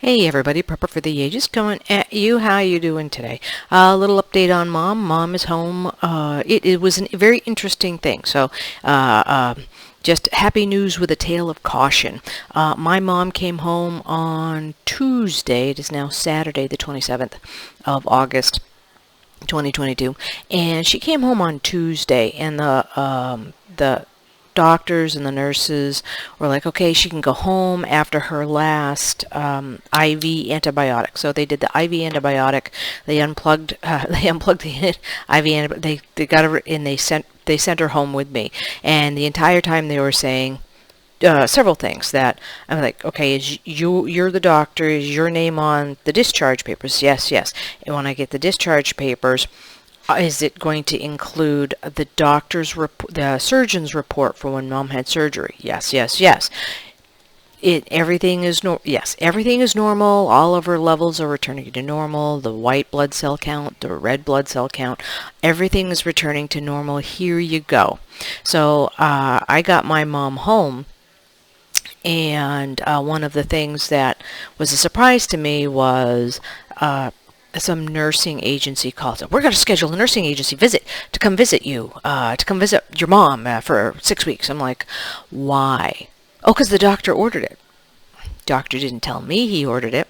Hey everybody, Prepper for the Ages coming at you. How you doing today? A little update on Mom. Mom is home. It was a very interesting thing. Uh, uh, just happy news with a tale of caution. My mom came home on Tuesday. It is now Saturday, the 27th of August. 2022, and she came home on Tuesday, and the doctors and the nurses were like, okay, she can go home after her last IV antibiotic. So they did the IV antibiotic. They unplugged. They unplugged the IV antibiotic. They got her, and they sent her home with me. And the entire time they were saying several things that I'm like, okay, you're the doctor, is your name on the discharge papers? Yes, yes. And when I get the discharge papers, is it going to include the surgeon's report for when Mom had surgery? Yes, yes, yes. Everything is yes, everything is normal. All of her levels are returning to normal. The white blood cell count, the red blood cell count, everything is returning to normal. Here you go. So I got my mom home. And one of the things that was a surprise to me was some nursing agency called. We're going to schedule a nursing agency visit to come visit you, to come visit your mom for 6 weeks. I'm like, why? Oh, because the doctor ordered it. Doctor didn't tell me he ordered it.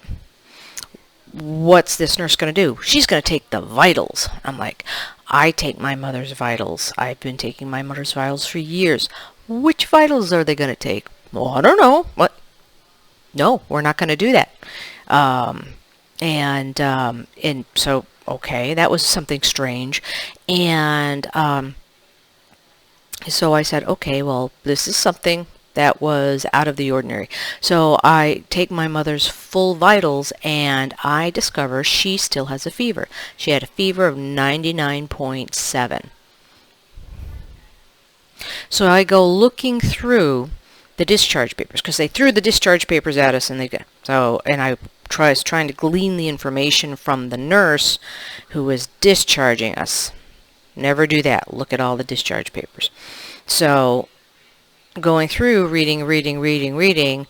What's this nurse going to do? She's going to take the vitals. I'm like, I take my mother's vitals. I've been taking my mother's vitals for years. Which vitals are they going to take? Well, I don't know. What? No, we're not going to do that. And so, okay, that was something strange. And so I said, okay, well, this is something that was out of the ordinary. So I take my mother's full vitals, and I discover she still has a fever. She had a fever of 99.7. So I go looking through the discharge papers, because they threw the discharge papers at us, and I was trying to glean the information from the nurse who was discharging us. Never do that. Look at all the discharge papers. So going through, reading,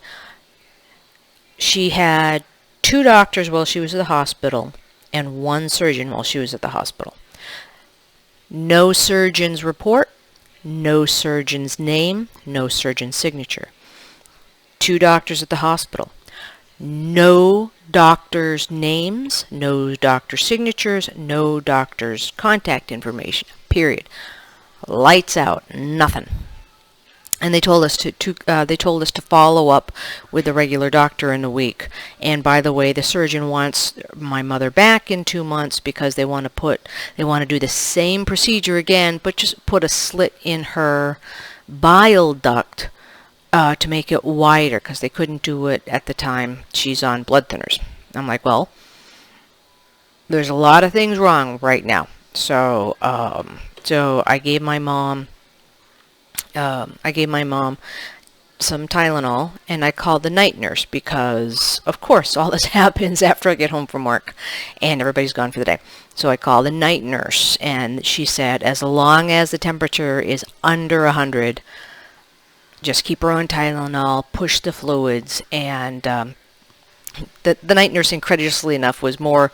she had 2 doctors while she was at the hospital and 1 surgeon while she was at the hospital. No surgeon's report, no surgeon's name, no surgeon's signature. 2 doctors at the hospital. No doctor's names, no doctor's signatures, no doctor's contact information. Period. Lights out. Nothing. And they told us to follow up with the regular doctor in a week. And by the way, the surgeon wants my mother back in 2 months because they want to do the same procedure again, but just put a slit in her bile duct to make it wider, because they couldn't do it at the time she's on blood thinners. I'm like, well, there's a lot of things wrong right now. So I gave my mom some Tylenol, and I called the night nurse because, of course, all this happens after I get home from work and everybody's gone for the day. So I called the night nurse, and she said, as long as the temperature is under 100, just keep her on Tylenol, push the fluids, and the night nurse, incredulously enough, was more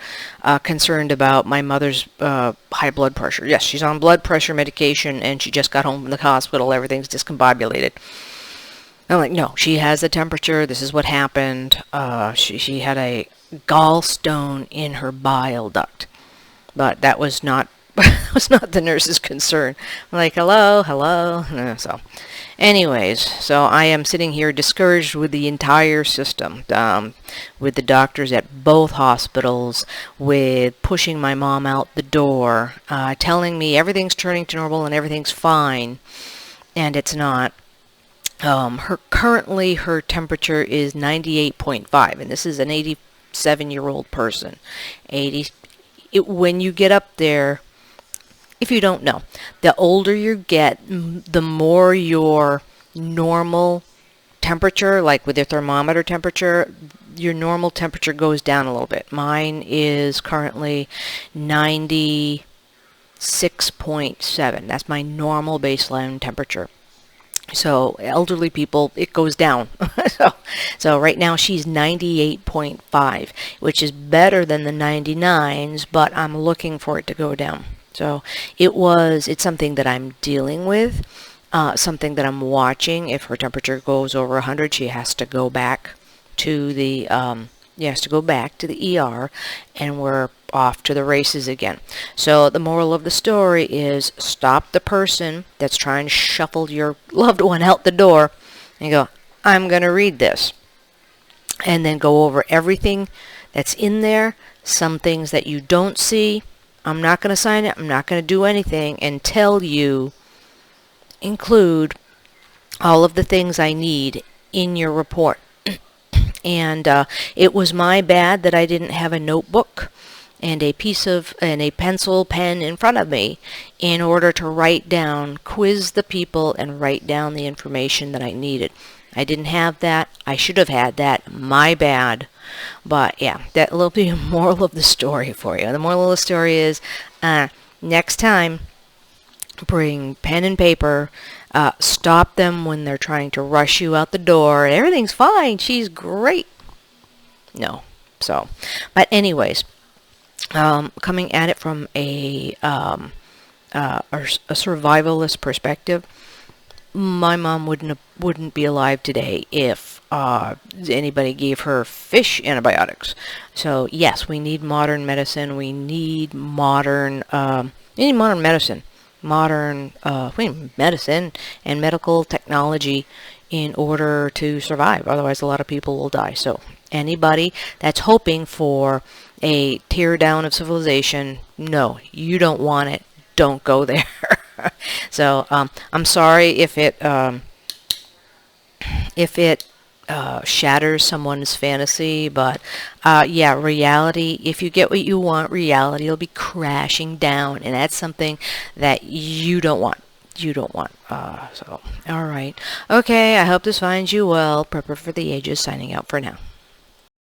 concerned about my mother's high blood pressure. Yes, she's on blood pressure medication, and she just got home from the hospital. Everything's discombobulated. I'm like, no, she has a temperature. This is what happened. She had a gallstone in her bile duct, but that was not that was not the nurse's concern. I'm like, hello. So anyways, so I am sitting here discouraged with the entire system, with the doctors at both hospitals, with pushing my mom out the door, telling me everything's turning to normal and everything's fine, and it's not. Currently her temperature is 98.5, and this is an 87-year-old person. When you get up there, if you don't know, the older you get, the more your normal temperature, like with your thermometer temperature, your normal temperature goes down a little bit. Mine is currently 96.7. That's my normal baseline temperature. So elderly people, it goes down. so right now she's 98.5, which is better than the 99s, but I'm looking for it to go down. So it's something that I'm dealing with, something that I'm watching. If her temperature goes over 100, she has to go back to the ER, and we're off to the races again. So the moral of the story is, stop the person that's trying to shuffle your loved one out the door and go, I'm going to read this. And then go over everything that's in there, some things that you don't see. I'm not going to sign it. I'm not going to do anything until you include all of the things I need in your report. And it was my bad that I didn't have a notebook and a pencil pen in front of me in order to quiz the people and write down the information that I needed. I didn't have that. I should have had that. My bad. But yeah, that will be a moral of the story for you. The moral of the story is, next time, bring pen and paper. Stop them when they're trying to rush you out the door. Everything's fine. She's great. No. So, but anyways, coming at it from a survivalist perspective, my mom wouldn't be alive today if anybody gave her fish antibiotics. So yes, we need modern medicine. We need modern medicine. Modern medicine and medical technology in order to survive. Otherwise, a lot of people will die. So anybody that's hoping for a tear down of civilization, no, you don't want it. Don't go there. So I'm sorry if it shatters someone's fantasy, but yeah, reality, if you get what you want, reality will be crashing down, and that's something that you don't want. So, all right. Okay, I hope this finds you well. Prepper for the Ages signing out for now.